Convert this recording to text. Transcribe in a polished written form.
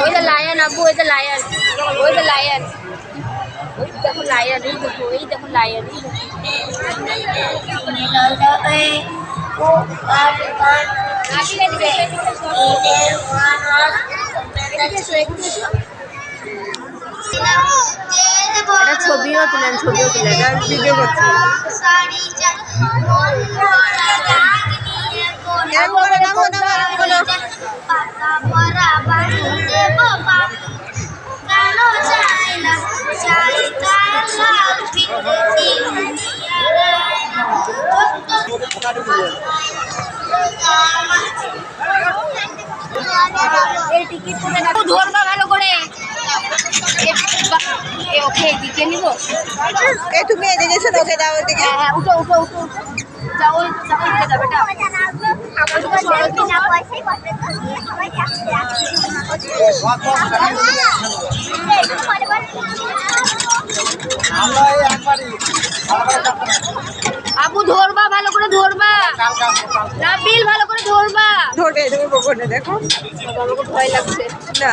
ওই যে লায়ন আব্বু, ওই যে লায়ন, ওই যে লায়ন, ওই দেখো লায়ন, এই দেখো, এই দেখো লায়ন, এটা ছবিও তুলেন, ছবিও তুলেন, ভিডিও করছি। এই টিকিট ধরবা ভালো করে, ওকে দিকে নিব। এই তুমি এদিকে এসে ওকে দাও, ওদিকে। হ্যাঁ হ্যাঁ, উঠো উঠো উঠো, যাও যাবে আপু, ধরবা ভালো করে, ধরবা না বিল, ভালো করে ধরবা। ধরবে, তুমি দেখো, ভয় লাগছে না